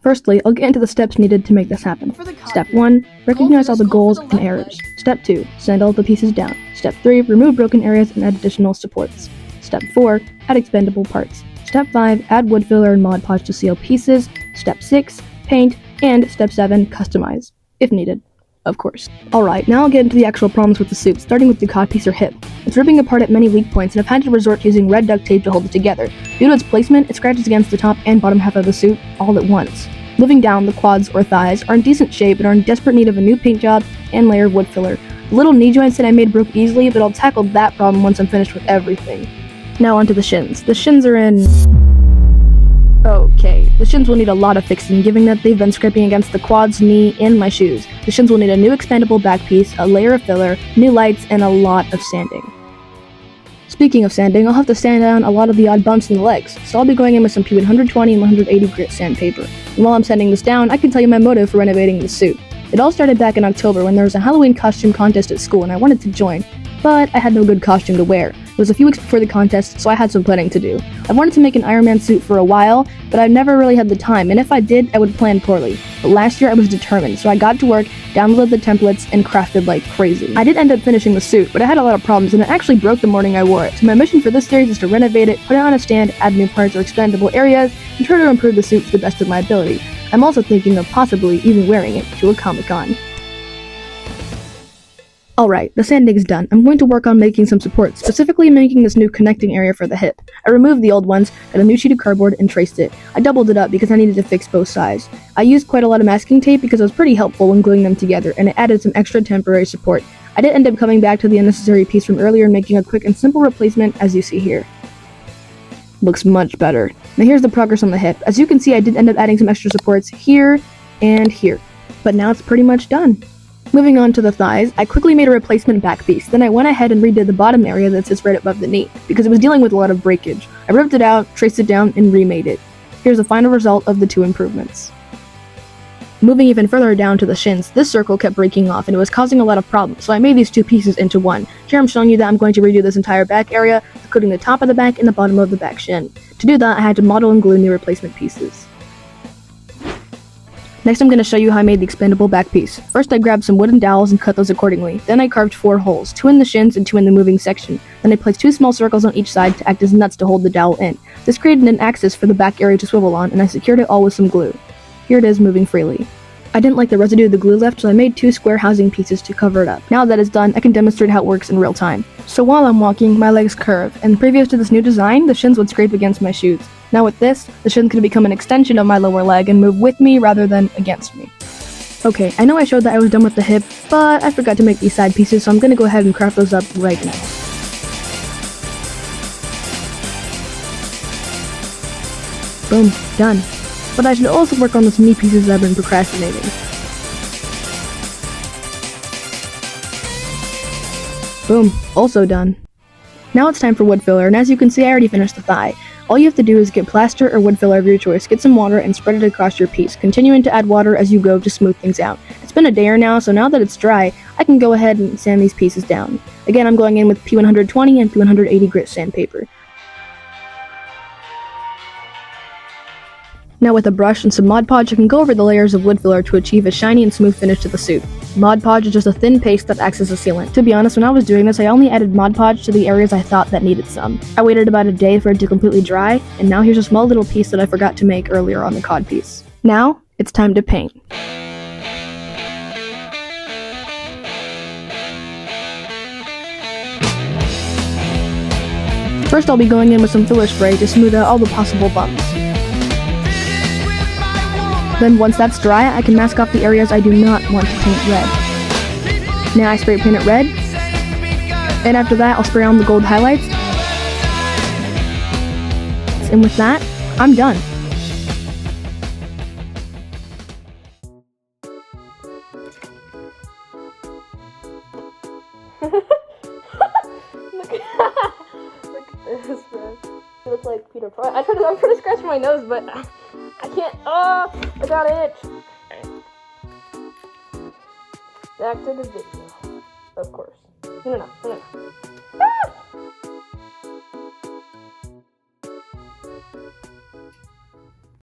Firstly, I'll get into the steps needed to make this happen. Step 1. Recognize all the goals and errors. Step 2. Sand all the pieces down. Step 3. Remove broken areas and add additional supports. Step 4. Add expendable parts. Step 5. Add wood filler and Mod Podge to seal pieces. Step 6. Paint. And Step 7. Customize, if needed, of course. Alright, now I'll get into the actual problems with the suit, starting with the codpiece or hip. It's ripping apart at many weak points, and I've had to resort to using red duct tape to hold it together. Due to its placement, it scratches against the top and bottom half of the suit all at once. Moving down, the quads or thighs are in decent shape and are in desperate need of a new paint job and layer of wood filler. The little knee joints that I made broke easily, but I'll tackle that problem once I'm finished with everything. Now onto the shins. The shins are in... okay, the shins will need a lot of fixing, given that they've been scraping against the quads, knee, and my shoes. The shins will need a new expandable back piece, a layer of filler, new lights, and a lot of sanding. Speaking of sanding, I'll have to sand down a lot of the odd bumps in the legs, so I'll be going in with some P120 and 180 grit sandpaper. And while I'm sanding this down, I can tell you my motive for renovating the suit. It all started back in October when there was a Halloween costume contest at school and I wanted to join, but I had no good costume to wear. It was a few weeks before the contest, so I had some planning to do. I wanted to make an Iron Man suit for a while, but I never really had the time, and if I did, I would plan poorly. But last year I was determined, so I got to work, downloaded the templates, and crafted like crazy. I did end up finishing the suit, but I had a lot of problems, and it actually broke the morning I wore it. So my mission for this series is to renovate it, put it on a stand, add new parts or expandable areas, and try to improve the suit to the best of my ability. I'm also thinking of possibly even wearing it to a Comic-Con. Alright, the sanding's done. I'm going to work on making some supports, specifically making this new connecting area for the hip. I removed the old ones, got a new sheet of cardboard, and traced it. I doubled it up because I needed to fix both sides. I used quite a lot of masking tape because it was pretty helpful when gluing them together, and it added some extra temporary support. I did end up coming back to the unnecessary piece from earlier and making a quick and simple replacement, as you see here. Looks much better. Now here's the progress on the hip. As you can see, I did end up adding some extra supports here and here, but now it's pretty much done. Moving on to the thighs, I quickly made a replacement back piece. Then I went ahead and redid the bottom area that sits right above the knee, because it was dealing with a lot of breakage. I ripped it out, traced it down, and remade it. Here's the final result of the two improvements. Moving even further down to the shins, this circle kept breaking off and it was causing a lot of problems, so I made these two pieces into one. Here I'm showing you that I'm going to redo this entire back area, including the top of the back and the bottom of the back shin. To do that, I had to model and glue new replacement pieces. Next I'm going to show you how I made the expandable back piece. First I grabbed some wooden dowels and cut those accordingly. Then I carved 4 holes, 2 in the shins and 2 in the moving section. Then I placed 2 small circles on each side to act as nuts to hold the dowel in. This created an axis for the back area to swivel on, and I secured it all with some glue. Here it is moving freely. I didn't like the residue of the glue left, so I made 2 square housing pieces to cover it up. Now that it's done, I can demonstrate how it works in real time. So while I'm walking, my legs curve, and previous to this new design, the shins would scrape against my shoes. Now with this, the shins can become an extension of my lower leg and move with me rather than against me. Okay, I know I showed that I was done with the hip, but I forgot to make these side pieces, so I'm gonna go ahead and craft those up right now. Boom, done. But I should also work on those knee pieces that I've been procrastinating. Boom, also done. Now it's time for wood filler, and as you can see I already finished the thigh. All you have to do is get plaster or wood filler of your choice, get some water, and spread it across your piece, continuing to add water as you go to smooth things out. It's been a day or now, so now that it's dry, I can go ahead and sand these pieces down. Again, I'm going in with P120 and P180 grit sandpaper. Now with a brush and some Mod Podge, I can go over the layers of wood filler to achieve a shiny and smooth finish to the suit. Mod Podge is just a thin paste that acts as a sealant. To be honest, when I was doing this, I only added Mod Podge to the areas I thought that needed some. I waited about a day for it to completely dry, and now here's a small little piece that I forgot to make earlier on the cod piece. Now, it's time to paint. First I'll be going in with some filler spray to smooth out all the possible bumps. Then once that's dry, I can mask off the areas I do not want to paint red. Now I spray paint it red, and after that I'll spray on the gold highlights, and with that, I'm done. Look at this, bro. You look like Peter Pan. I'm trying to scratch my nose, but I can't. Oh, I got an itch. Back to the video, of course. No.